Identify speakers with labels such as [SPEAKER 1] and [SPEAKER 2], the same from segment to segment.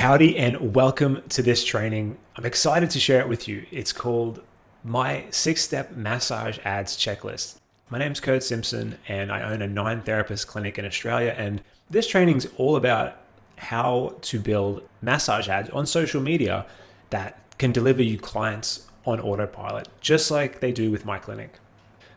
[SPEAKER 1] Howdy and welcome to this training. I'm excited to share it with you. It's called my 6-step massage ads checklist. My name's Kurt Simpson and I own a 9-therapist clinic in Australia, and this training is all about how to build massage ads on social media that can deliver you clients on autopilot, just like they do with my clinic.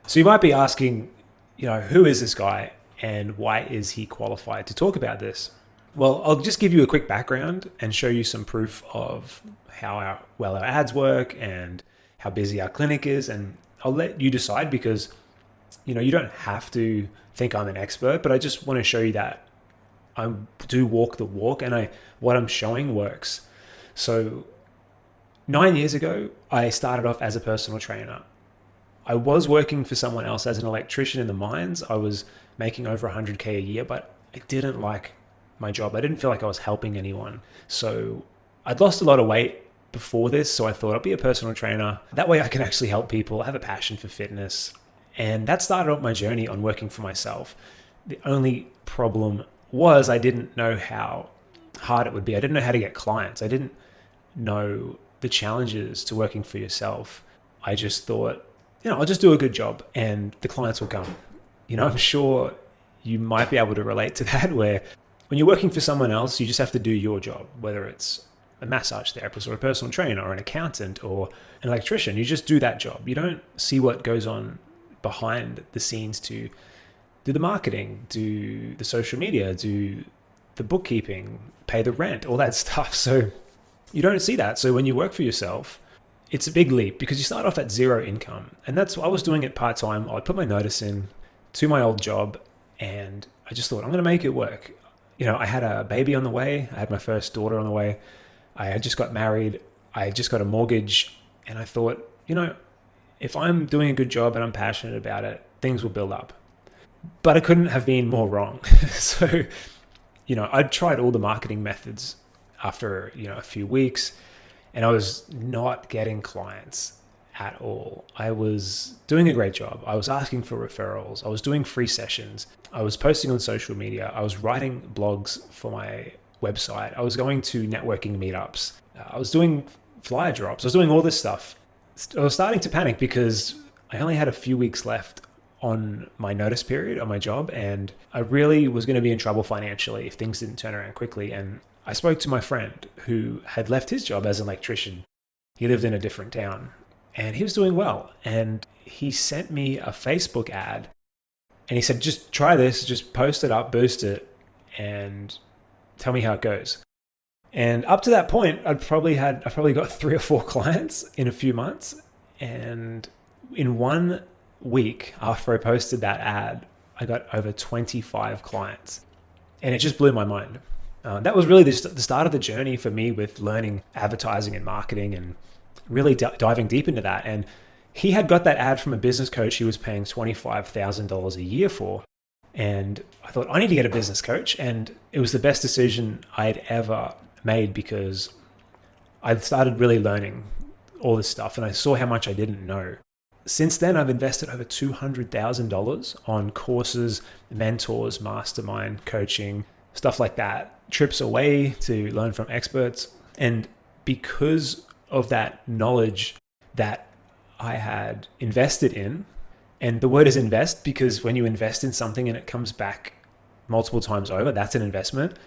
[SPEAKER 1] So you might be asking, who is this guy and why is he qualified to talk about this? Well, I'll just give you a quick background and show you some proof of how well our ads work and how busy our clinic is. And I'll let you decide because, you don't have to think I'm an expert, but I just want to show you that I do walk the walk and what I'm showing works. So 9 years ago, I started off as a personal trainer. I was working for someone else as an electrician in the mines. I was making over 100K a year, but I didn't like my job. I didn't feel like I was helping anyone. So I'd lost a lot of weight before this. So I thought I'll be a personal trainer. That way I can actually help people. I have a passion for fitness. And that started off my journey on working for myself. The only problem was I didn't know how hard it would be. I didn't know how to get clients. I didn't know the challenges to working for yourself. I just thought, I'll just do a good job and the clients will come. I'm sure you might be able to relate to that, where when you're working for someone else, you just have to do your job, whether it's a massage therapist or a personal trainer or an accountant or an electrician. You just do that job. You don't see what goes on behind the scenes to do the marketing, do the social media, do the bookkeeping, pay the rent, all that stuff. So you don't see that. So when you work for yourself, it's a big leap because you start off at zero income. And that's what I was doing it part-time. I'd put my notice in to my old job and I just thought, I'm going to make it work. I had a baby on the way. I had my first daughter on the way. I had just got married. I had just got a mortgage. And I thought, if I'm doing a good job and I'm passionate about it, things will build up. But I couldn't have been more wrong. So, I'd tried all the marketing methods after, a few weeks, and I was not getting clients at all. I was doing a great job. I was asking for referrals. I was doing free sessions. I was posting on social media. I was writing blogs for my website. I was going to networking meetups. I was doing flyer drops. I was doing all this stuff. I was starting to panic because I only had a few weeks left on my notice period on my job, and I really was going to be in trouble financially if things didn't turn around quickly. And I spoke to my friend who had left his job as an electrician. He lived in a different town and he was doing well. And he sent me a Facebook ad and he said, just try this, just post it up, boost it, and tell me how it goes. And up to that point, I probably got 3 or 4 clients in a few months. And in 1 week after I posted that ad, I got over 25 clients. And it just blew my mind. That was really the start of the journey for me with learning advertising and marketing and really diving deep into that. And he had got that ad from a business coach he was paying $25,000 a year for. And I thought, I need to get a business coach. And it was the best decision I'd ever made because I started really learning all this stuff and I saw how much I didn't know. Since then, I've invested over $200,000 on courses, mentors, mastermind, coaching, stuff like that, trips away to learn from experts. And because of that knowledge that I had invested in, and the word is invest because when you invest in something and it comes back multiple times over, that's an investment.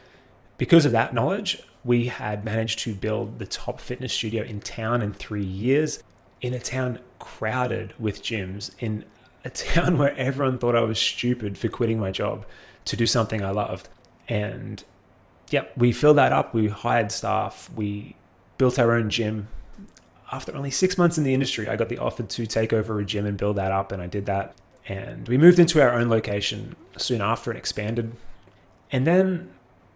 [SPEAKER 1] Because of that knowledge, we had managed to build the top fitness studio in town in 3 years, in a town crowded with gyms, in a town where everyone thought I was stupid for quitting my job to do something I loved. And we filled that up. We hired staff. We built our own gym. After only 6 months in the industry, I got the offer to take over a gym and build that up, and I did that. And we moved into our own location soon after and expanded. And then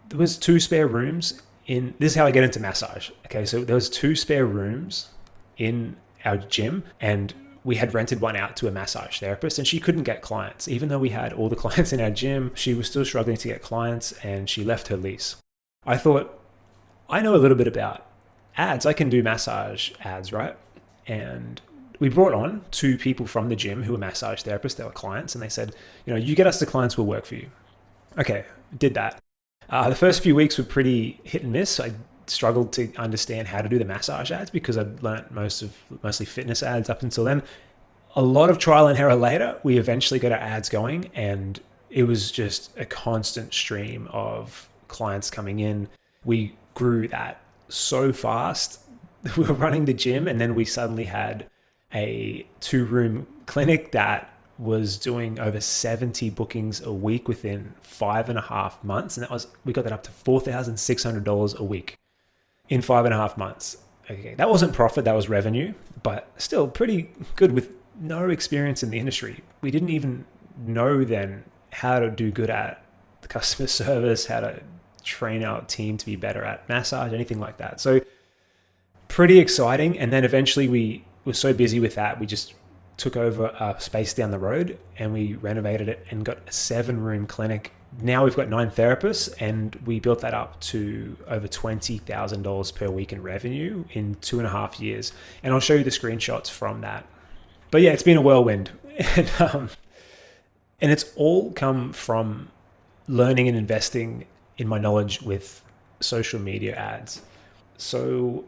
[SPEAKER 1] there was 2 spare rooms in, this is how I get into massage. Okay, so there was 2 spare rooms in our gym, and we had rented one out to a massage therapist, and she couldn't get clients. Even though we had all the clients in our gym, she was still struggling to get clients, and she left her lease. I thought, I know a little bit about ads. I can do massage ads, right? And we brought on 2 people from the gym who were massage therapists. They were clients, and they said, you get us the clients, we'll work for you. Okay, did that. The first few weeks were pretty hit and miss. I struggled to understand how to do the massage ads because I'd learnt mostly fitness ads up until then. A lot of trial and error later, we eventually got our ads going, and it was just a constant stream of clients coming in. We grew that so fast. We were running the gym, and then we suddenly had a 2-room clinic that was doing over 70 bookings a week within 5.5 months. And we got that up to $4,600 a week in 5.5 months. Okay, that wasn't profit, that was revenue, but still pretty good with no experience in the industry. We didn't even know then how to do good at the customer service, how to train our team to be better at massage, anything like that. So pretty exciting. And then eventually we were so busy with that, we just took over a space down the road and we renovated it and got a 7-room clinic. Now we've got 9 therapists, and we built that up to over $20,000 per week in revenue in 2.5 years. And I'll show you the screenshots from that. But yeah, it's been a whirlwind. And it's all come from learning and investing in my knowledge with social media ads. So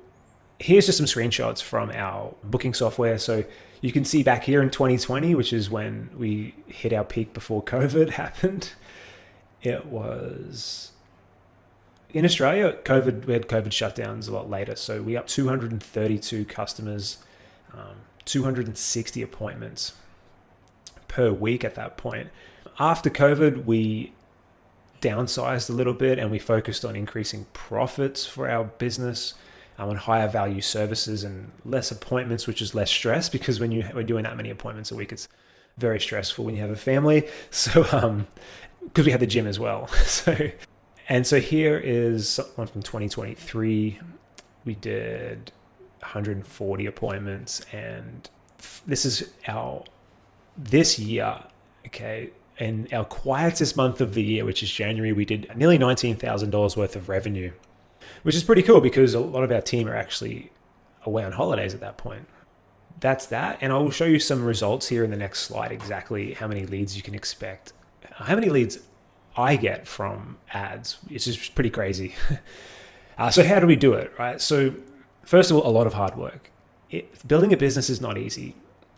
[SPEAKER 1] here's just some screenshots from our booking software. So you can see back here in 2020, which is when we hit our peak before COVID happened. It was in Australia, we had COVID shutdowns a lot later. So we up 232 customers, 260 appointments per week at that point. After COVID, we downsized a little bit and we focused on increasing profits for our business, on higher value services and less appointments, which is less stress, because when we're doing that many appointments a week, it's very stressful when you have a family. So, because we had the gym as well. So here is one from 2023. We did 140 appointments, and this is this year, okay, in our quietest month of the year, which is January, we did nearly $19,000 worth of revenue, which is pretty cool because a lot of our team are actually away on holidays at that point. That's that. And I will show you some results here in the next slide, exactly how many leads you can expect, how many leads I get from ads. It's just pretty crazy. So how do we do it, right? So first of all, a lot of hard work. Building a business is not easy.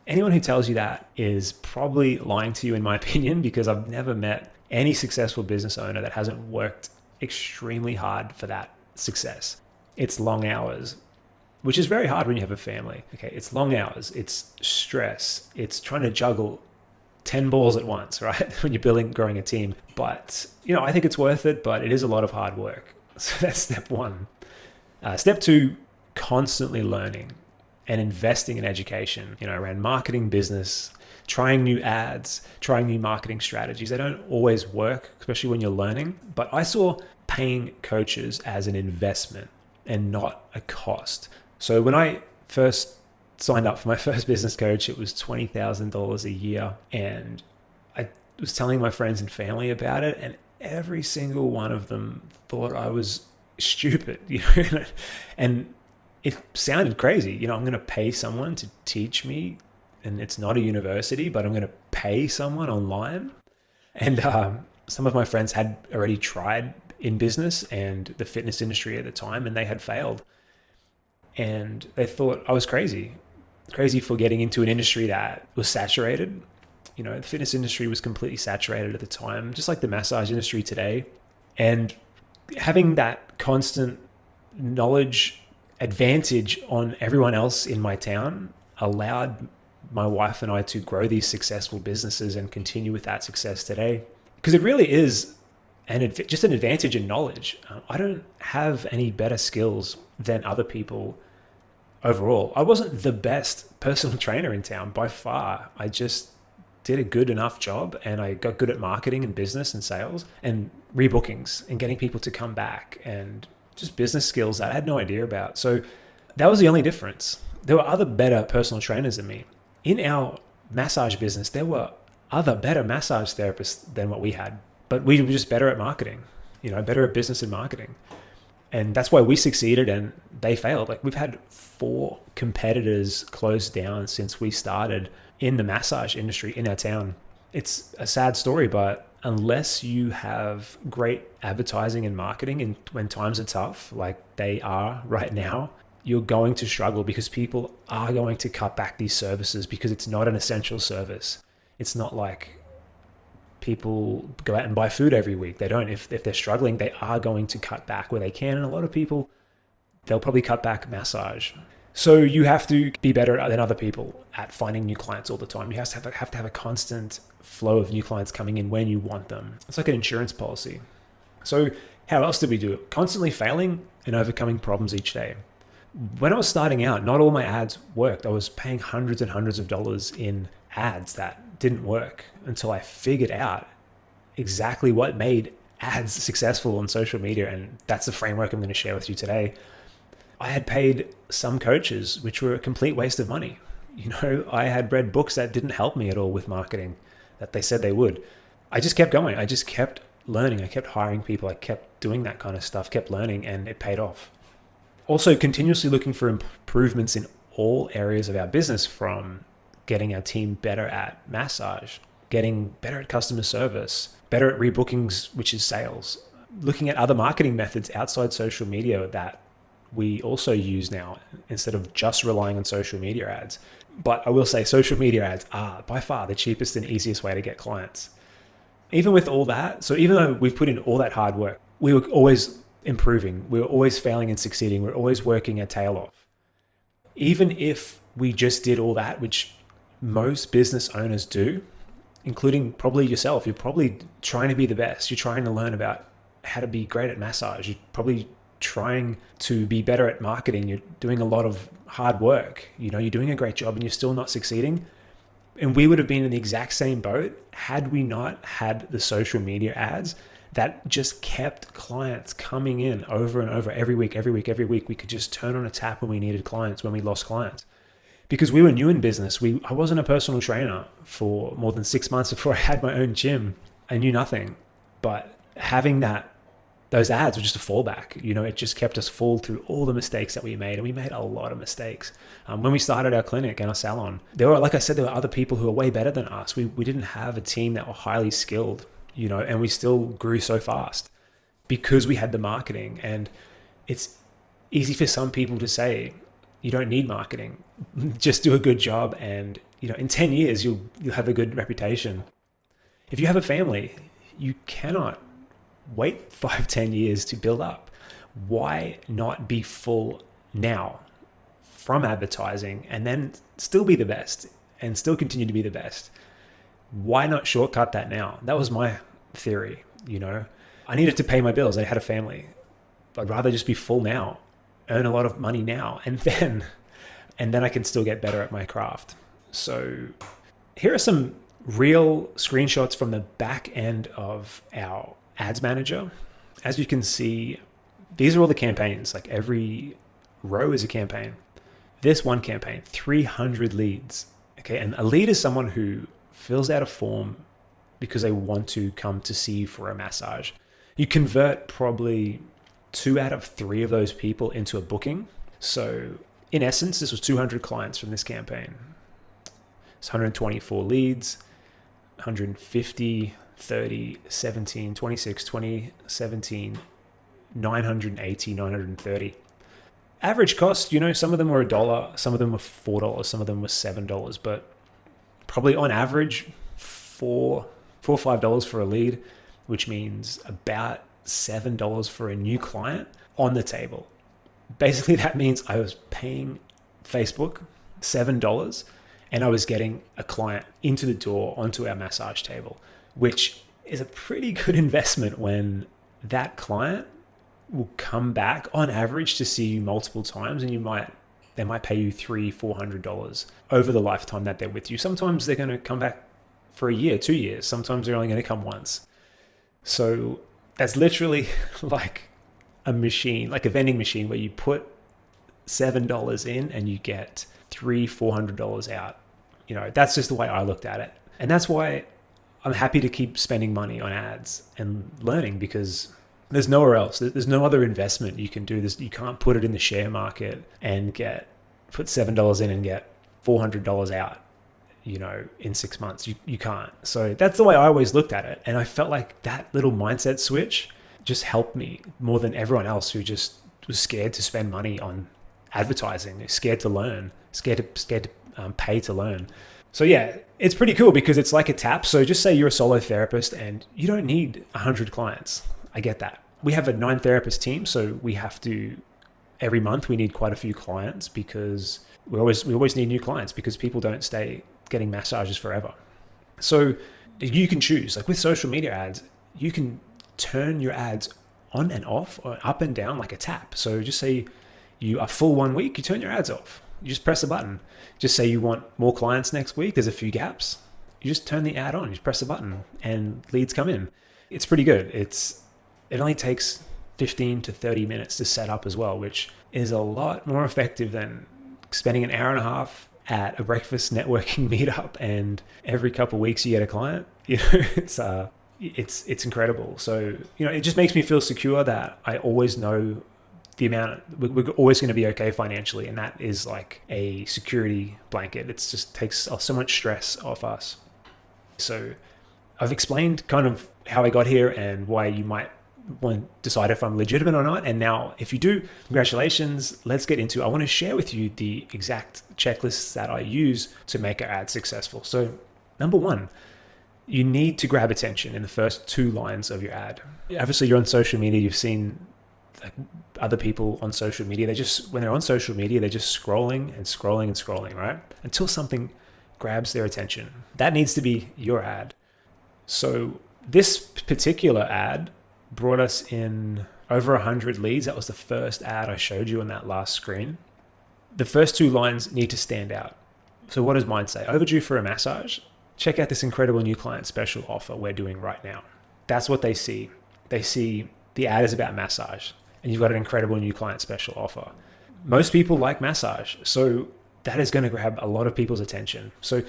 [SPEAKER 1] Anyone who tells you that is probably lying to you, in my opinion, because I've never met any successful business owner that hasn't worked extremely hard for that success. It's long hours, which is very hard when you have a family. Okay, it's long hours, it's stress, it's trying to juggle 10 balls at once, right? When you're growing a team. But, I think it's worth it, but it is a lot of hard work. So that's step one. Step two, constantly learning and investing in education, around marketing, business, trying new ads, trying new marketing strategies. They don't always work, especially when you're learning. But I saw paying coaches as an investment and not a cost. So when I first signed up for my first business coach, it was $20,000 a year. And I was telling my friends and family about it, and every single one of them thought I was stupid, and it sounded crazy. I'm going to pay someone to teach me, and it's not a university, but I'm going to pay someone online. And some of my friends had already tried in business and the fitness industry at the time, and they had failed. And they thought I was crazy for getting into an industry that was saturated. The fitness industry was completely saturated at the time, just like the massage industry today. And having that constant knowledge advantage on everyone else in my town allowed my wife and I to grow these successful businesses and continue with that success today. Because it really is just an advantage in knowledge. I don't have any better skills than other people overall. I wasn't the best personal trainer in town by far. I just did a good enough job, and I got good at marketing and business and sales and rebookings and getting people to come back, and just business skills that I had no idea about. So that was the only difference. There were other better personal trainers than me. In our massage business, there were other better massage therapists than what we had, but we were just better at marketing, better at business and marketing. And that's why we succeeded and they failed. Like, we've had 4 competitors close down since we started in the massage industry in our town. It's a sad story, but unless you have great advertising and marketing, and when times are tough, like they are right now, you're going to struggle because people are going to cut back these services because it's not an essential service. It's not like people go out and buy food every week. They don't. If they're struggling, they are going to cut back where they can. And a lot of people, they'll probably cut back massage. So you have to be better than other people at finding new clients all the time. You have to have a constant flow of new clients coming in when you want them. It's like an insurance policy. So how else did we do it? Constantly failing and overcoming problems each day. When I was starting out, not all my ads worked. I was paying hundreds and hundreds of dollars in ads that didn't work until I figured out exactly what made ads successful on social media. And that's the framework I'm going to share with you today. I had paid some coaches, which were a complete waste of money. I had read books that didn't help me at all with marketing that they said they would. I just kept going. I just kept learning. I kept hiring people. I kept doing that kind of stuff, kept learning, and it paid off. Also, continuously looking for improvements in all areas of our business, from getting our team better at massage, getting better at customer service, better at rebookings, which is sales, looking at other marketing methods outside social media that we also use now instead of just relying on social media ads. But I will say social media ads are by far the cheapest and easiest way to get clients. Even with all that, so even though we've put in all that hard work, we were always improving. We were always failing and succeeding. We're always working our tail off. Even if we just did all that, which most business owners do, including probably yourself, you're probably trying to be the best. You're trying to learn about how to be great at massage. You're probably trying to be better at marketing. You're doing a lot of hard work. You're doing a great job and you're still not succeeding. And we would have been in the exact same boat had we not had the social media ads that just kept clients coming in over and over every week. We could just turn on a tap when we needed clients, when we lost clients. Because we were new in business. I wasn't a personal trainer for more than 6 months before I had my own gym. I knew nothing. But having those ads were just a fallback. It just kept us fall through all the mistakes that we made. And we made a lot of mistakes. When we started our clinic and our salon, like I said, there were other people who were way better than us. We didn't have a team that were highly skilled, and we still grew so fast because we had the marketing. And it's easy for some people to say, you don't need marketing, just do a good job. And, in 10 years, you'll have a good reputation. If you have a family, you cannot wait 5-10 years to build up. Why not be full now from advertising and then still be the best and still continue to be the best? Why not shortcut that now? That was my theory. I needed to pay my bills. I had a family. I'd rather just be full now, earn a lot of money now, and then I can still get better at my craft. So here are some real screenshots from the back end of our ads manager. As you can see, these are all the campaigns. Like every row is a campaign. This one campaign, 300 leads. Okay, and a lead is someone who fills out a form because they want to come to see you for a massage. You convert probably 2 out of 3 of those people into a booking. So in essence, this was 200 clients from this campaign. It's 124 leads, 150, 30, 17, 26, 20, 17, 980, 930. Average cost, some of them were $1, some of them were $4, some of them were $7, but probably on average, $4 or $5 for a lead, which means about $7 for a new client on the table. Basically, that means I was paying Facebook $7 and I was getting a client into the door onto our massage table, which is a pretty good investment when that client will come back on average to see you multiple times, and they might pay you $300-$400 over the lifetime that they're with you. Sometimes they're going to come back for a year, 2 years. Sometimes they're only going to come once. So that's literally like a machine, like a vending machine where you put $7 in and you get $300-$400 out. That's just the way I looked at it. And that's why I'm happy to keep spending money on ads and learning, because there's nowhere else. There's no other investment you can do this. You can't put it in the share market and put $7 in and get $400 out. in 6 months. You can't. So that's the way I always looked at it. And I felt like that little mindset switch just helped me more than everyone else who just was scared to spend money on advertising, scared to learn, scared to pay to learn. So yeah, it's pretty cool because it's like a tap. So just say you're a solo therapist and you don't need 100 clients. I get that. We have a 9-therapist team, so we have to, every month we need quite a few clients because we always need new clients because people don't stay getting massages forever. So you can choose, like with social media ads, you can turn your ads on and off or up and down like a tap. So just say you are full 1 week, you turn your ads off. You just press a button. Just say you want more clients next week, there's a few gaps. You just turn the ad on, you just press a button and leads come in. It's pretty good. It only takes 15 to 30 minutes to set up as well, which is a lot more effective than spending an hour and a half at a breakfast networking meetup and every couple of weeks you get a client. It's incredible. So, it just makes me feel secure that I always know the amount, we're always going to be okay financially. And that is like a security blanket. It just takes so much stress off us. So I've explained kind of how I got here and why you might want to decide if I'm legitimate or not. And now if you do, congratulations. Let's get into, I want to share with you the exact checklists that I use to make our ad successful. So number one, you need to grab attention in the first 2 lines of your ad. Obviously you're on social media. You've seen like other people on social media. When they're on social media, they're just scrolling and scrolling and scrolling, right? Until something grabs their attention. That needs to be your ad. So this particular ad brought us in over 100 leads. That was the first ad I showed you on that last screen. The first 2 lines need to stand out. So what does mine say? Overdue for a massage? Check out this incredible new client special offer we're doing right now. That's what they see. They see the ad is about massage and you've got an incredible new client special offer. Most people like massage, so that is going to grab a lot of people's attention. So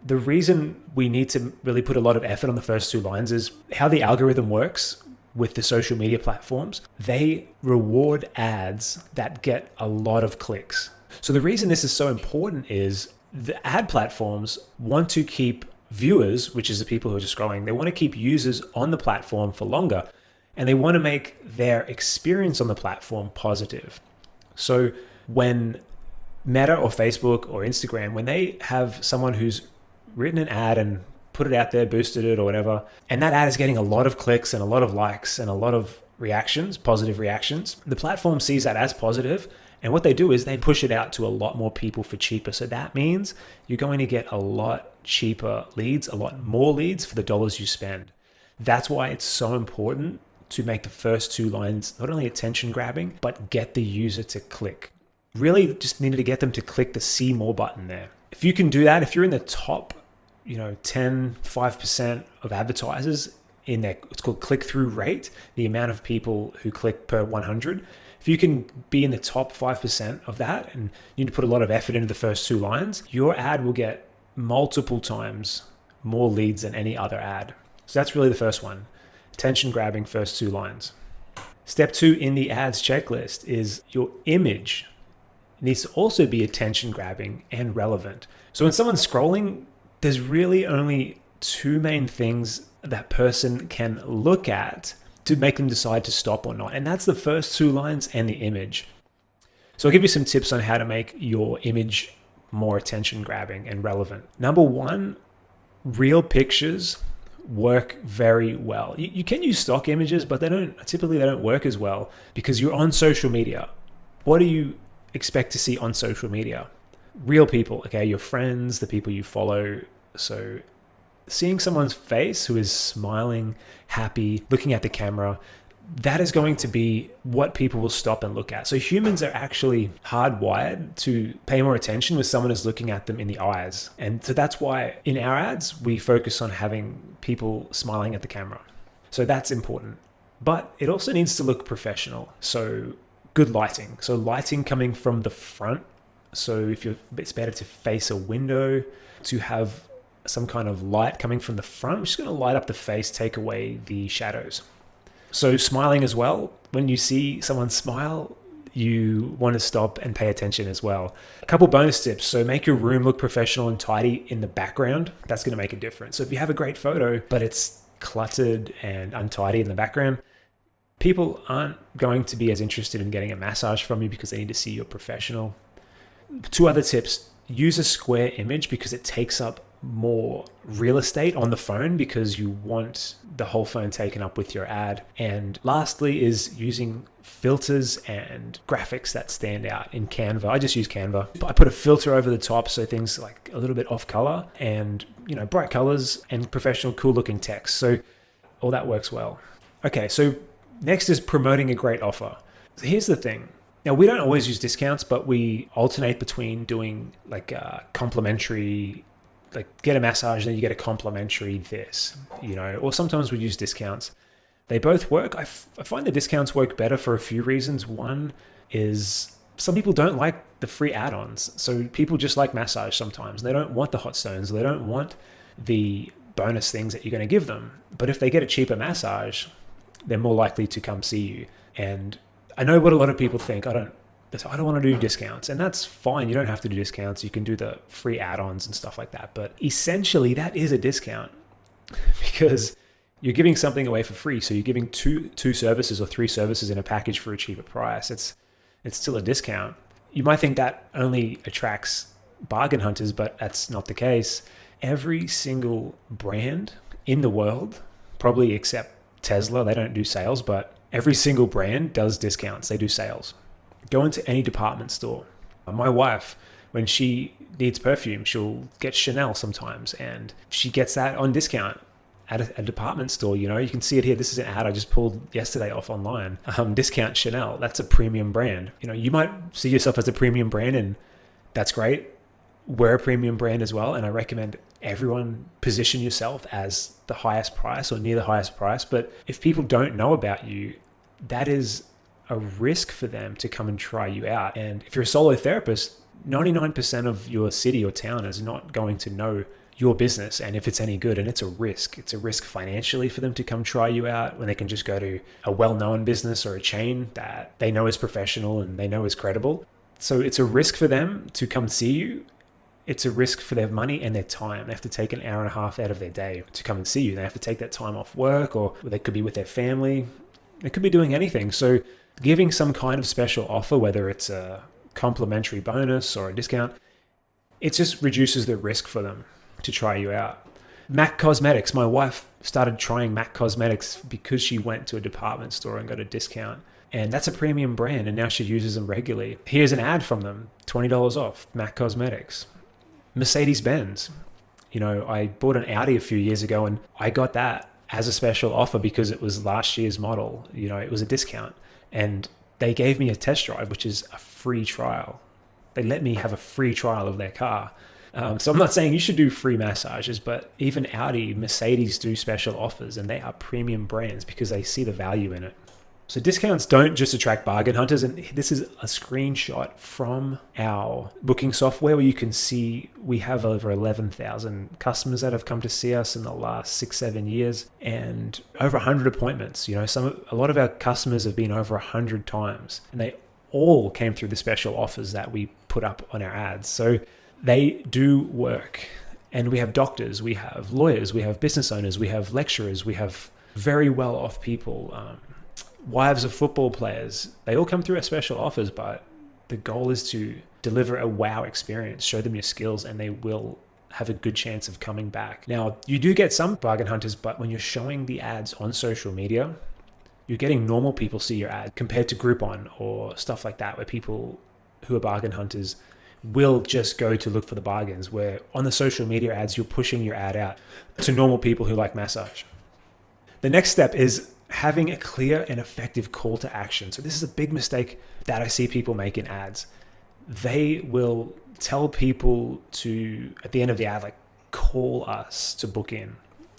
[SPEAKER 1] the reason we need to really put a lot of effort on the first 2 lines is how the algorithm works with the social media platforms. They reward ads that get a lot of clicks. So the reason this is so important is the ad platforms want to keep viewers, which is the people who are just scrolling, they want to keep users on the platform for longer, and they want to make their experience on the platform positive. So when Meta or Facebook or Instagram, when they have someone who's written an ad and put it out there, boosted it or whatever, and that ad is getting a lot of clicks and a lot of likes and a lot of reactions, positive reactions, the platform sees that as positive. And what they do is they push it out to a lot more people for cheaper. So that means you're going to get a lot cheaper leads, a lot more leads for the dollars you spend. That's why it's so important to make the first 2 lines not only attention grabbing, but get the user to click. Really just needed to get them to click the see more button there. If you can do that, if you're in the top 5% of advertisers in their, it's called click-through rate, the amount of people who click per 100. If you can be in the top 5% of that and you need to put a lot of effort into the first 2 lines, your ad will get multiple times more leads than any other ad. So that's really the first one, attention grabbing first 2 lines. Step 2 in the ads checklist is your image needs to also be attention grabbing and relevant. So when someone's scrolling, there's really only 2 main things that person can look at to make them decide to stop or not. And that's the first 2 lines and the image. So I'll give you some tips on how to make your image more attention grabbing and relevant. Number 1, real pictures work very well. You can use stock images, but they don't work as well because you're on social media. What do you expect to see on social media? Real people, okay? Your friends, the people you follow. So seeing someone's face who is smiling, happy, looking at the camera, that is going to be what people will stop and look at. So humans are actually hardwired to pay more attention when someone is looking at them in the eyes. And so that's why in our ads, we focus on having people smiling at the camera. So that's important. But it also needs to look professional. So good lighting. So lighting coming from the front. So it's better to face a window, to have some kind of light coming from the front, which is going to light up the face, take away the shadows. So smiling as well. When you see someone smile, you want to stop and pay attention as well. A couple bonus tips. So make your room look professional and tidy in the background. That's going to make a difference. So if you have a great photo, but it's cluttered and untidy in the background, people aren't going to be as interested in getting a massage from you because they need to see you're professional. 2 other tips. Use a square image because it takes up more real estate on the phone because you want the whole phone taken up with your ad. And lastly is using filters and graphics that stand out in Canva. I just use Canva. I put a filter over the top so things like a little bit off color and, bright colors and professional, cool looking text. So all that works well. Okay, so next is promoting a great offer. So here's the thing. Now, we don't always use discounts, but we alternate between doing like a complimentary, like get a massage, then you get a complimentary this, or sometimes we use discounts. They both work. I find the discounts work better for a few reasons. One is some people don't like the free add-ons. So people just like massage sometimes. They don't want the hot stones. They don't want the bonus things that you're going to give them. But if they get a cheaper massage, they're more likely to come see you. And I know what a lot of people think. I don't want to do discounts, and that's fine. You don't have to do discounts. You can do the free add-ons and stuff like that. But essentially, that is a discount because you're giving something away for free. So you're giving two services or 3 services in a package for a cheaper price. It's still a discount. You might think that only attracts bargain hunters, but that's not the case. Every single brand in the world, probably except Tesla, they don't do sales, but every single brand does discounts. They do sales. Go into any department store. My wife, when she needs perfume, she'll get Chanel sometimes, and she gets that on discount at a department store. You can see it here. This is an ad I just pulled yesterday off online. Discount Chanel. That's a premium brand. You might see yourself as a premium brand, and that's great. We're a premium brand as well, and I recommend everyone position yourself as the highest price or near the highest price. But if people don't know about you, that is a risk for them to come and try you out. And if you're a solo therapist, 99% of your city or town is not going to know your business and if it's any good. And it's a risk. It's a risk financially for them to come try you out when they can just go to a well-known business or a chain that they know is professional and they know is credible. So it's a risk for them to come see you. It's a risk for their money and their time. They have to take an hour and a half out of their day to come and see you. They have to take that time off work, or they could be with their family. They could be doing anything. So giving some kind of special offer, whether it's a complimentary bonus or a discount, it just reduces the risk for them to try you out. MAC Cosmetics. My wife started trying MAC Cosmetics because she went to a department store and got a discount. And that's a premium brand, and now she uses them regularly. Here's an ad from them, $20 off, MAC Cosmetics. Mercedes-Benz. I bought an Audi a few years ago, and I got that as a special offer because it was last year's model. It was a discount. And they gave me a test drive, which is a free trial. They let me have a free trial of their car. So I'm not saying you should do free massages, but even Audi, Mercedes do special offers, and they are premium brands because they see the value in it. So discounts don't just attract bargain hunters, and this is a screenshot from our booking software where you can see we have over 11,000 customers that have come to see us in the last 6-7 years, and over 100 appointments. A lot of our customers have been over 100 times, and they all came through the special offers that we put up on our ads. So they do work. And we have doctors, we have lawyers, we have business owners, we have lecturers, we have very well-off people, wives of football players. They all come through our special offers, but the goal is to deliver a wow experience, show them your skills, and they will have a good chance of coming back. Now, you do get some bargain hunters, but when you're showing the ads on social media, you're getting normal people see your ad compared to Groupon or stuff like that, where people who are bargain hunters will just go to look for the bargains, where on the social media ads, you're pushing your ad out to normal people who like massage. The next step is having a clear and effective call to action. So this is a big mistake that I see people make in ads. They will tell people to, at the end of the ad, like, call us to book in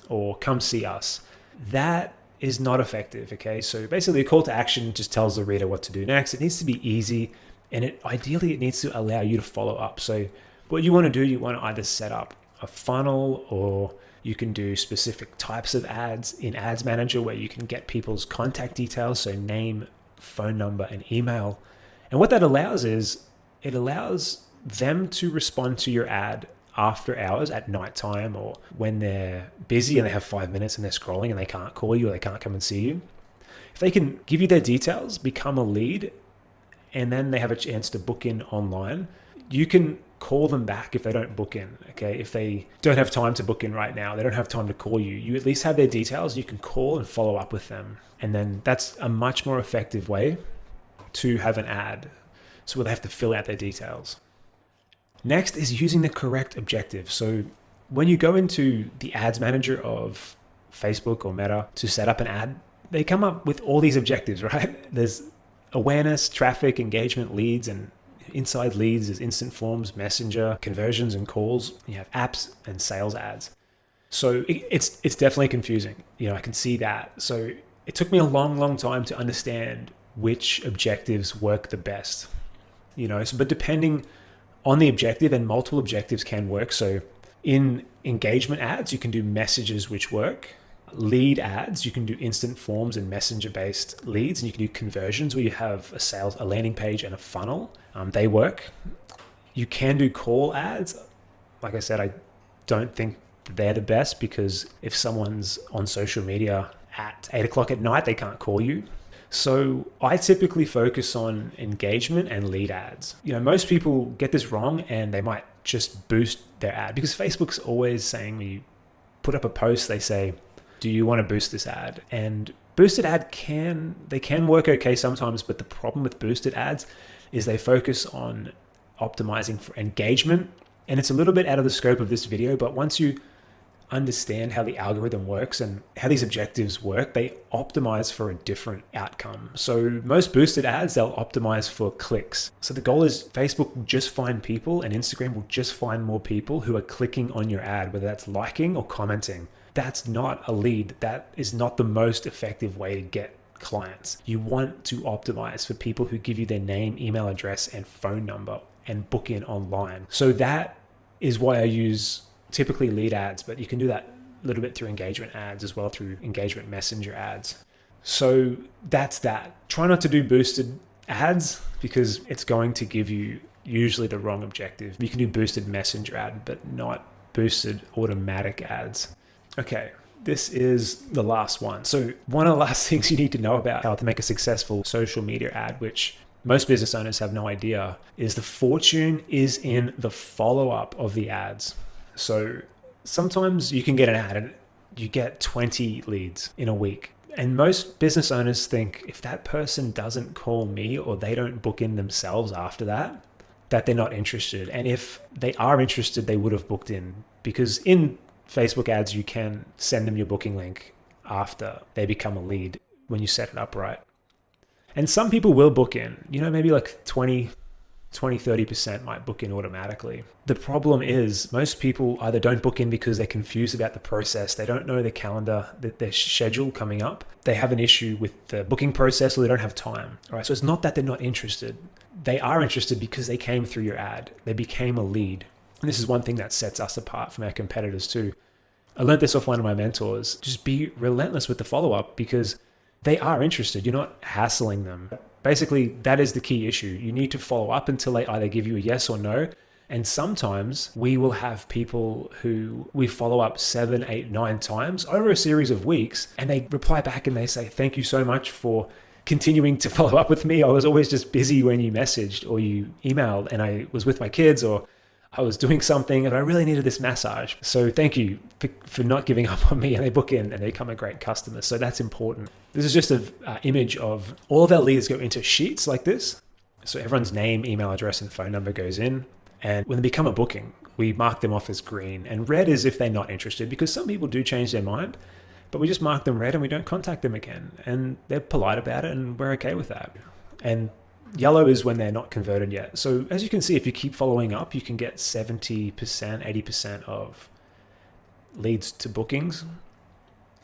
[SPEAKER 1] or come see us. That is not effective, okay? So basically a call to action just tells the reader what to do next. It needs to be easy, and ideally it needs to allow you to follow up. So what you want to do, you want to either set up a funnel, or you can do specific types of ads in Ads Manager where you can get people's contact details, so name, phone number, and email. And what that allows is it allows them to respond to your ad after hours at nighttime or when they're busy and they have 5 minutes and they're scrolling and they can't call you or they can't come and see you. If they can give you their details, become a lead, and then they have a chance to book in online, you can call them back if they don't book in, okay? If they don't have time to book in right now, they don't have time to call you, you at least have their details, you can call and follow up with them. And then that's a much more effective way to have an ad. So they have to fill out their details. Next is using the correct objective. So when you go into the ads manager of Facebook or Meta to set up an ad, they come up with all these objectives, right? There's awareness, traffic, engagement, leads, and inside leads is instant forms, messenger, conversions, and calls. You have apps and sales ads. So it's definitely confusing. I can see that. So it took me a long time to understand which objectives work the best. But depending on the objective, and multiple objectives can work. So in engagement ads, you can do messages which work. Lead ads, you can do instant forms and messenger-based leads, and you can do conversions where you have a landing page and a funnel. They work. You can do call ads. Like I said, I don't think they're the best because if someone's on social media at 8 o'clock at night, they can't call you. So I typically focus on engagement and lead ads. Most people get this wrong and they might just boost their ad because Facebook's always saying when you put up a post, they say, do you want to boost this ad? And boosted ad can work okay sometimes, but the problem with boosted ads is they focus on optimizing for engagement. And it's a little bit out of the scope of this video, but once you understand how the algorithm works and how these objectives work, they optimize for a different outcome. So most boosted ads, they'll optimize for clicks. So the goal is Facebook will just find people and Instagram will just find more people who are clicking on your ad, whether that's liking or commenting. That's not a lead. That is not the most effective way to get clients. You want to optimize for people who give you their name, email address, and phone number and book in online. So that is why I use typically lead ads, but you can do that a little bit through engagement ads as well, through engagement messenger ads. So that's that. Try not to do boosted ads because it's going to give you usually the wrong objective. You can do boosted messenger ad, but not boosted automatic ads. Okay, this is the last one. So one of the last things you need to know about how to make a successful social media ad, which most business owners have no idea, is the fortune is in the follow-up of the ads. So sometimes you can get an ad and you get 20 leads in a week. And most business owners think if that person doesn't call me or they don't book in themselves after that they're not interested. And if they are interested, they would have booked in, because in Facebook ads, you can send them your booking link after they become a lead when you set it up right. And some people will book in, maybe like 20-30% might book in automatically. The problem is most people either don't book in because they're confused about the process. They don't know the calendar, their schedule coming up. They have an issue with the booking process or they don't have time. All right. So it's not that they're not interested. They are interested because they came through your ad. They became a lead. And this is one thing that sets us apart from our competitors too. I learned this off one of my mentors. Just be relentless with the follow-up because they are interested. You're not hassling them. Basically, that is the key issue. You need to follow up until they either give you a yes or no. And sometimes we will have people who we follow up 7, 8, 9 times over a series of weeks, and they reply back and they say, thank you so much for continuing to follow up with me. I was always just busy when you messaged or you emailed and I was with my kids or I was doing something and I really needed this massage. So thank you for not giving up on me. And they book in and they become a great customer. So that's important. This is just an image of all of our leads go into sheets like this. So everyone's name, email address, and phone number goes in. And when they become a booking, we mark them off as green. And red is if they're not interested, because some people do change their mind, but we just mark them red and we don't contact them again. And they're polite about it and we're okay with that. And yellow is when they're not converted yet. So as you can see, if you keep following up, you can get 70%, 80% of leads to bookings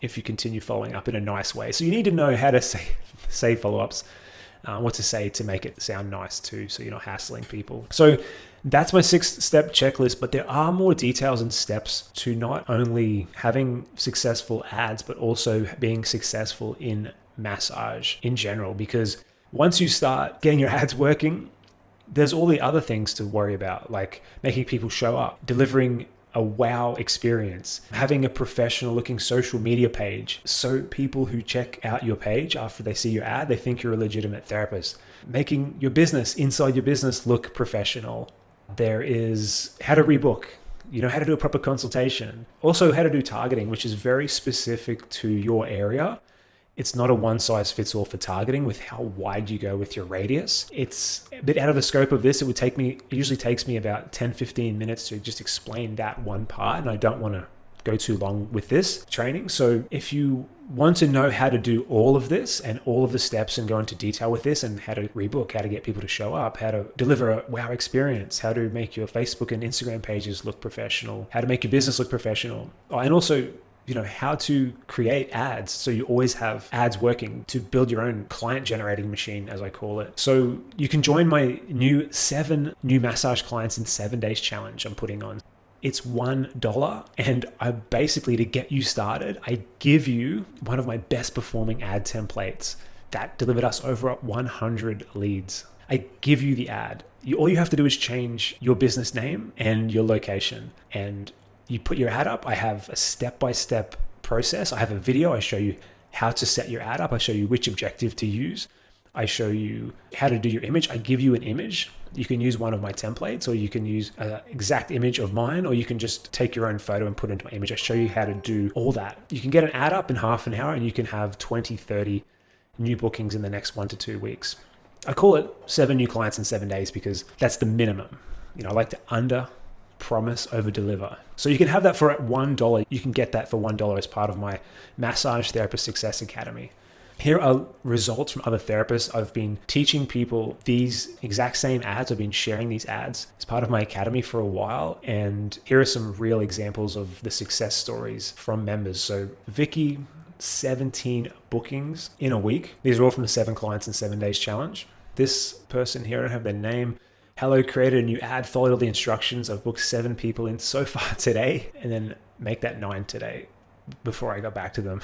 [SPEAKER 1] if you continue following up in a nice way. So you need to know how to say follow-ups, what to say to make it sound nice too, so you're not hassling people. So that's my 6-step checklist, but there are more details and steps to not only having successful ads, but also being successful in massage in general, because Once you start getting your ads working, there's all the other things to worry about, like making people show up, delivering a wow experience, having a professional looking social media page so people who check out your page after they see your ad, they think you're a legitimate therapist, making your business, inside your business, look professional. There is how to rebook, how to do a proper consultation. Also how to do targeting, which is very specific to your area. It's not a one size fits all for targeting with how wide you go with your radius. It's a bit out of the scope of this. It usually takes me about 10, 15 minutes to just explain that one part. And I don't want to go too long with this training. So if you want to know how to do all of this and all of the steps and go into detail with this and how to rebook, how to get people to show up, how to deliver a wow experience, how to make your Facebook and Instagram pages look professional, how to make your business look professional, and also how to create ads so you always have ads working, to build your own client generating machine, as I call it. So you can join my new 7 new massage clients in 7 days challenge I'm putting on. It's $1, and to get you started, I give you one of my best performing ad templates that delivered us over 100 leads. I give you the ad. All you have to do is change your business name and your location, and you put your ad up. I have a step-by-step process. I have a video. I show you how to set your ad up. I show you which objective to use. I show you how to do your image. I give you an image. You can use one of my templates, or you can use an exact image of mine, or you can just take your own photo and put it into my image. I show you how to do all that. You can get an ad up in half an hour, and you can have 20, 30 new bookings in the next 1 to 2 weeks. I call it 7 new clients in 7 days because that's the minimum. I like to promise over deliver. So you can have that for $1. You can get that for $1 as part of my Massage Therapist Success Academy. Here are results from other therapists. I've been teaching people these exact same ads. I've been sharing these ads as part of my academy for a while. And here are some real examples of the success stories from members. So Vicky, 17 bookings in a week. These are all from the 7 clients in 7 days challenge. This person here, I don't have their name. Hello, created a new ad, followed all the instructions. I've booked 7 people in so far today, and then make that 9 today before I got back to them.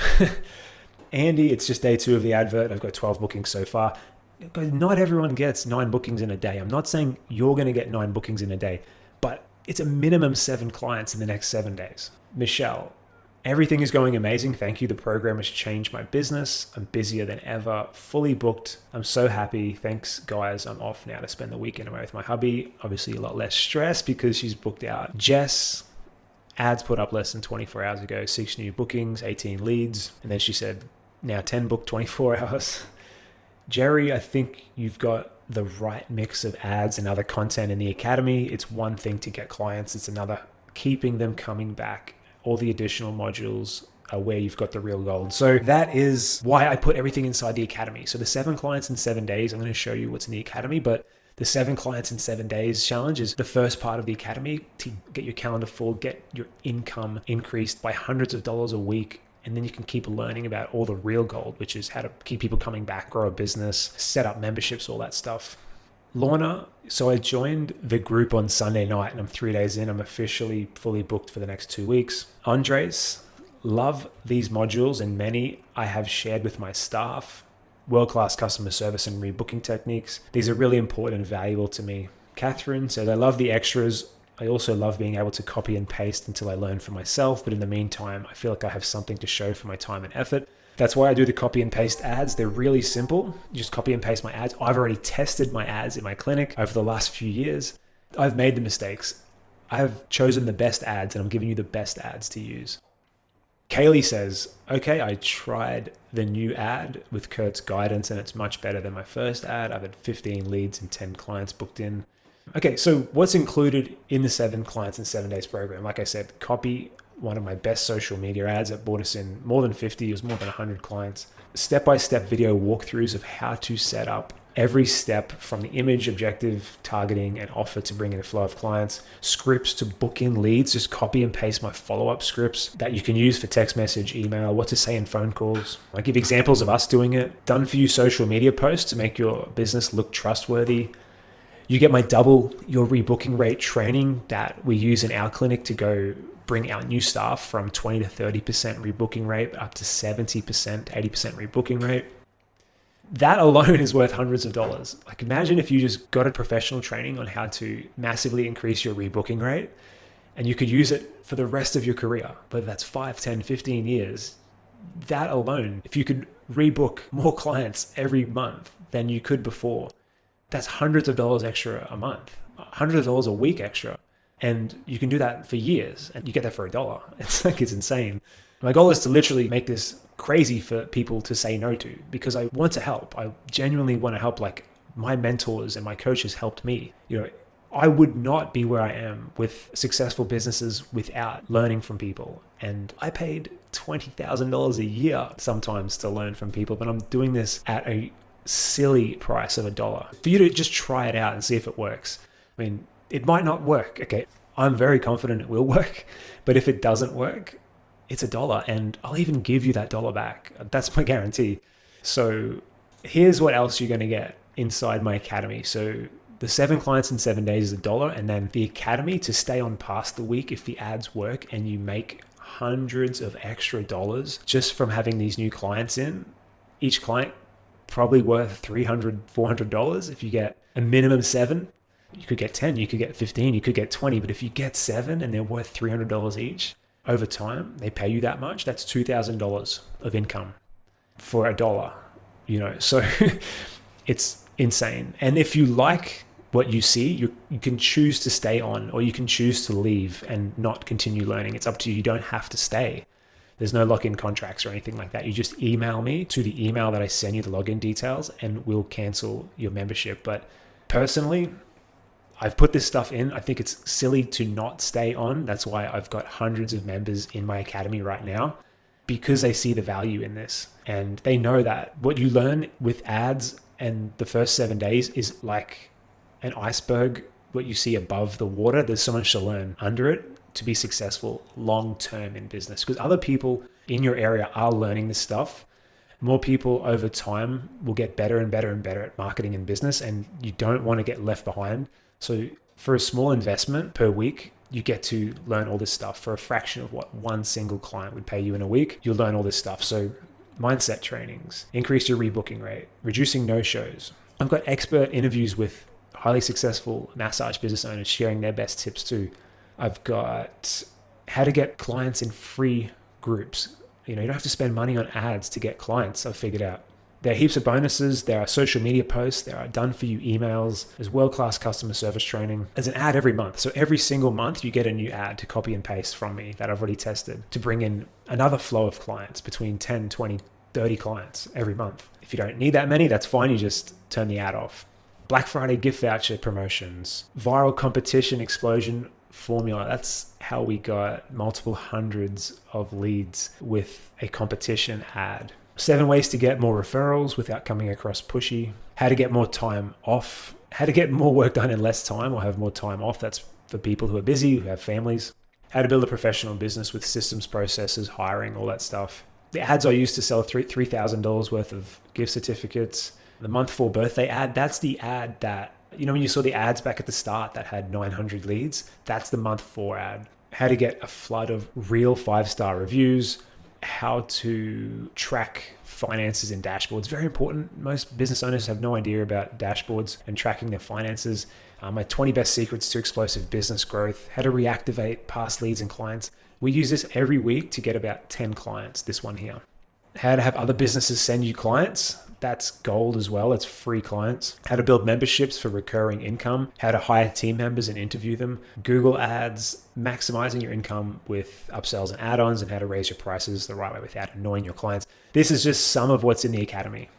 [SPEAKER 1] Andy, it's just day 2 of the advert. I've got 12 bookings so far. Not everyone gets 9 bookings in a day. I'm not saying you're going to get 9 bookings in a day, but it's a minimum 7 clients in the next 7 days. Michelle, everything is going amazing. Thank you. The program has changed my business. I'm busier than ever, fully booked. I'm so happy. Thanks, guys. I'm off now to spend the weekend away with my hubby. Obviously, a lot less stress because she's booked out. Jess, ads put up less than 24 hours ago, 6 new bookings, 18 leads. And then she said, now 10 booked 24 hours. Jerry, I think you've got the right mix of ads and other content in the academy. It's one thing to get clients. It's another keeping them coming back. All the additional modules are where you've got the real gold. So that is why I put everything inside the academy. So the 7 clients in 7 days, I'm going to show you what's in the academy, but the 7 clients in 7 days challenge is the first part of the academy to get your calendar full, get your income increased by hundreds of dollars a week. And then you can keep learning about all the real gold, which is how to keep people coming back, grow a business, set up memberships, all that stuff. Lorna, so I joined the group on Sunday night and I'm 3 days in. I'm officially fully booked for the next 2 weeks. Andres, love these modules and many I have shared with my staff. World-class customer service and rebooking techniques. These are really important and valuable to me. Catherine said, I love the extras. I also love being able to copy and paste until I learn for myself. But in the meantime, I feel like I have something to show for my time and effort. That's why I do the copy and paste ads. They're really simple. You just copy and paste my ads. I've already tested my ads in my clinic over the last few years. I've made the mistakes. I've chosen the best ads and I'm giving you the best ads to use. Kaylee says, okay, I tried the new ad with Kurt's guidance and it's much better than my first ad. I've had 15 leads and 10 clients booked in. Okay, so what's included in the 7 clients in 7 days program? Like I said, copy one of my best social media ads that brought us in more than 50, it was more than 100 clients. Step-by-step video walkthroughs of how to set up every step from the image, objective, targeting, and offer to bring in a flow of clients. Scripts to book in leads, just copy and paste my follow-up scripts that you can use for text message, email, what to say in phone calls. I give examples of us doing it. Done for you social media posts to make your business look trustworthy. You get my double your rebooking rate training that we use in our clinic to go bring our new staff from 20 to 30% rebooking rate up to 70%, 80% rebooking rate. That alone is worth hundreds of dollars. Like imagine if you just got a professional training on how to massively increase your rebooking rate and you could use it for the rest of your career, whether that's 5, 10, 15 years. That alone, if you could rebook more clients every month than you could before, that's hundreds of dollars extra a month, hundreds of dollars a week extra. And you can do that for years and you get that for $1. It's insane. My goal is to literally make this crazy for people to say no to because I want to help. I genuinely want to help. Like my mentors and my coaches helped me. I would not be where I am with successful businesses without learning from people. And I paid $20,000 a year sometimes to learn from people, but I'm doing this at a silly price of $1 for you to just try it out and see if it works. I mean, it might not work. Okay. I'm very confident it will work, but if it doesn't work, it's $1 and I'll even give you that $1 back. That's my guarantee. So here's what else you're going to get inside my academy. So the 7 clients in 7 days is $1. And then the academy to stay on past the week, if the ads work and you make hundreds of extra dollars just from having these new clients in, each client probably worth $300, $400. If you get a minimum 7, you could get 10, you could get 15, you could get 20. But if you get 7 and they're worth $300 each, over time, they pay you that much. That's $2,000 of income for $1, so it's insane. And if you like what you see, you can choose to stay on or you can choose to leave and not continue learning. It's up to you. You don't have to stay. There's no lock-in contracts or anything like that. You just email me to the email that I send you the login details and we'll cancel your membership. But personally, I've put this stuff in. I think it's silly to not stay on. That's why I've got hundreds of members in my academy right now because they see the value in this. And they know that what you learn with ads and the first 7 days is like an iceberg, what you see above the water. There's so much to learn under it to be successful long-term in business because other people in your area are learning this stuff. More people over time will get better and better and better at marketing and business, and you don't want to get left behind. So for a small investment per week, you get to learn all this stuff for a fraction of what one single client would pay you in a week. You'll learn all this stuff. So mindset trainings, increase your rebooking rate, reducing no-shows. I've got expert interviews with highly successful massage business owners sharing their best tips too. I've got how to get clients in free groups. You don't have to spend money on ads to get clients, I've figured out. There are heaps of bonuses. There are social media posts. There are done-for-you emails. There's world-class customer service training. There's an ad every month. So every single month, you get a new ad to copy and paste from me that I've already tested to bring in another flow of clients, between 10, 20, 30 clients every month. If you don't need that many, that's fine. You just turn the ad off. Black Friday gift voucher promotions. Viral competition explosion formula. That's how we got multiple hundreds of leads with a competition ad. 7 ways to get more referrals without coming across pushy. How to get more time off. How to get more work done in less time or have more time off. That's for people who are busy, who have families. How to build a professional business with systems, processes, hiring, all that stuff. The ads I used to sell $3,000 worth of gift certificates. The month 4 birthday ad, that's the ad that, when you saw the ads back at the start that had 900 leads, that's the month 4 ad. How to get a flood of real 5-star reviews. How to track finances in dashboards. Very important. Most business owners have no idea about dashboards and tracking their finances. My 20 best secrets to explosive business growth. How to reactivate past leads and clients. We use this every week to get about 10 clients, this one here. How to have other businesses send you clients. That's gold as well. It's free clients. How to build memberships for recurring income. How to hire team members and interview them. Google ads, maximizing your income with upsells and add-ons, and how to raise your prices the right way without annoying your clients. This is just some of what's in the academy.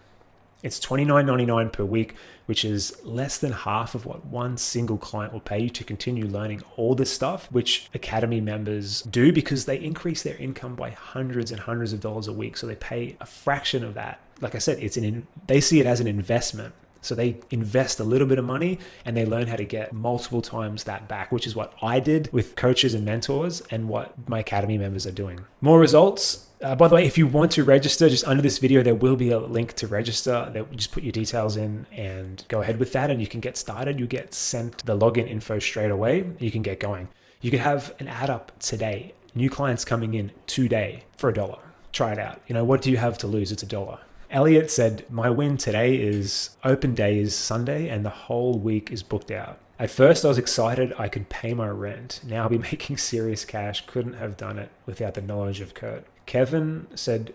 [SPEAKER 1] It's $29.99 per week, which is less than half of what one single client will pay you to continue learning all this stuff, which Academy members do because they increase their income by hundreds and hundreds of dollars a week. So they pay a fraction of that. Like I said, they see it as an investment. So they invest a little bit of money and they learn how to get multiple times that back, which is what I did with coaches and mentors and what my Academy members are doing. More results. By the way, if you want to register, just under this video, there will be a link to register. Just put your details in and go ahead with that and you can get started. You get sent the login info straight away. You can get going. You could have an ad up today. New clients coming in today for $1. Try it out. What do you have to lose? It's $1. Elliot said, my win today is open day is Sunday and the whole week is booked out. At first I was excited I could pay my rent. Now I'll be making serious cash. Couldn't have done it without the knowledge of Kurt. Kevin said,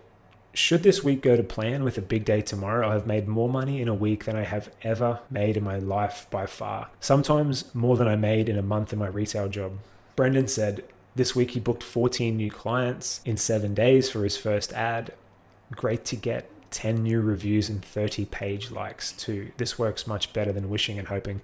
[SPEAKER 1] should this week go to plan with a big day tomorrow, I have made more money in a week than I have ever made in my life by far. Sometimes more than I made in a month in my retail job. Brendan said, this week he booked 14 new clients in 7 days for his first ad. Great to get 10 new reviews and 30 page likes too. This works much better than wishing and hoping.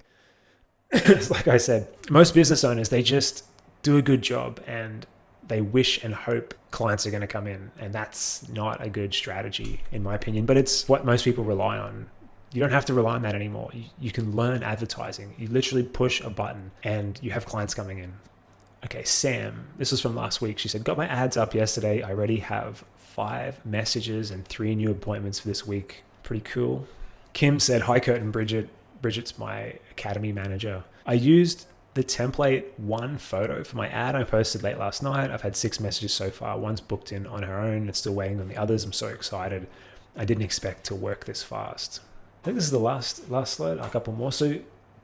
[SPEAKER 1] Like I said, most business owners, they just do a good job and they wish and hope clients are going to come in. And that's not a good strategy, in my opinion, but it's what most people rely on. You don't have to rely on that anymore. You can learn advertising. You literally push a button and you have clients coming in. Okay, Sam, this was from last week. She said, got my ads up yesterday. I already have 5 messages and 3 new appointments for this week. Pretty cool. Kim said, hi, Kurt and Bridget. Bridget's my academy manager. I used the template 1 photo for my ad I posted late last night. I've had 6 messages so far. 1's booked in on her own. It's still waiting on the others. I'm so excited. I didn't expect to work this fast. I think this is the last slide, a couple more. So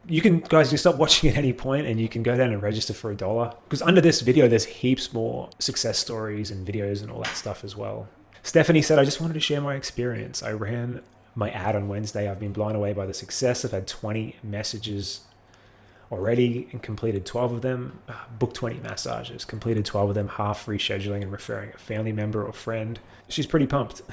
[SPEAKER 1] you can, guys, you stop watching at any point and you can go down and register for $1. Because under this video, there's heaps more success stories and videos and all that stuff as well. Stephanie said, I just wanted to share my experience. I ran my ad on Wednesday. I've been blown away by the success. I've had 20 messages already and completed 12 of them. Booked 20 massages, completed 12 of them, half rescheduling and referring a family member or friend. She's pretty pumped.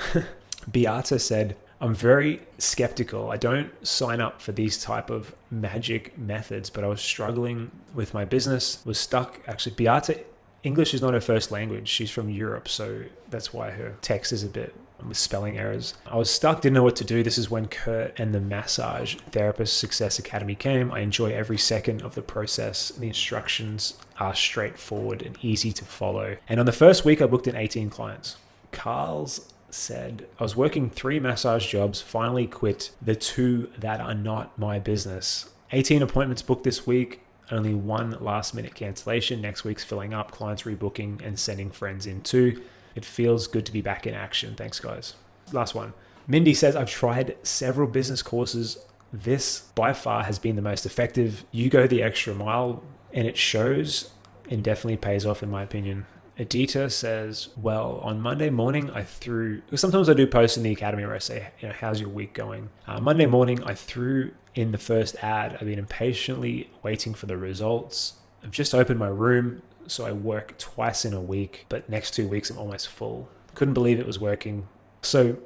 [SPEAKER 1] Beata said, I'm very skeptical. I don't sign up for these type of magic methods, but I was struggling with my business, was stuck. Actually, Beata, English is not her first language. She's from Europe, so that's why her text is a bit with spelling errors. I was stuck, didn't know what to do. This is when Kurt and the Massage Therapist Success Academy came. I enjoy every second of the process. The instructions are straightforward and easy to follow. And on the first week, I booked in 18 clients. Carl's said, I was working 3 massage jobs, finally quit the 2 that are not my business. 18 appointments booked this week, only 1 last minute cancellation. Next week's filling up, clients rebooking and sending friends in too. It feels good to be back in action. Thanks, guys. Last one. Mindy says, I've tried several business courses. This by far has been the most effective. You go the extra mile and it shows and definitely pays off in my opinion. Adita says, well, on Monday morning, because sometimes I do post in the academy where I say, how's your week going? Monday morning, I threw in the first ad. I've been impatiently waiting for the results. I've just opened my room, so I work twice in a week, but next 2 weeks I'm almost full. Couldn't believe it was working. So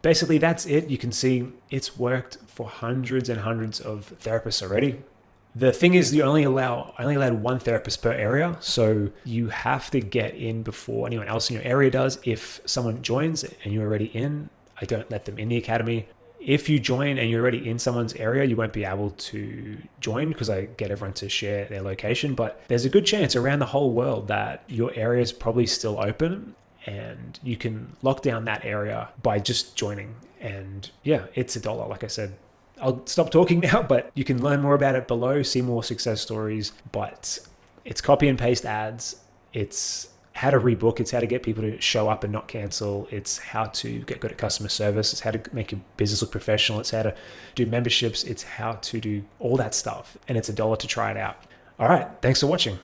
[SPEAKER 1] basically that's it. You can see it's worked for hundreds and hundreds of therapists already. The thing is, I only allowed 1 therapist per area. So you have to get in before anyone else in your area does. If someone joins and you're already in, I don't let them in the academy. If you join and you're already in someone's area, you won't be able to join because I get everyone to share their location. But there's a good chance around the whole world that your area is probably still open and you can lock down that area by just joining. And yeah, it's $1, like I said. I'll stop talking now, but you can learn more about it below, see more success stories. But it's copy and paste ads. It's how to rebook. It's how to get people to show up and not cancel. It's how to get good at customer service. It's how to make your business look professional. It's how to do memberships. It's how to do all that stuff. And it's $1 to try it out. All right. Thanks for watching.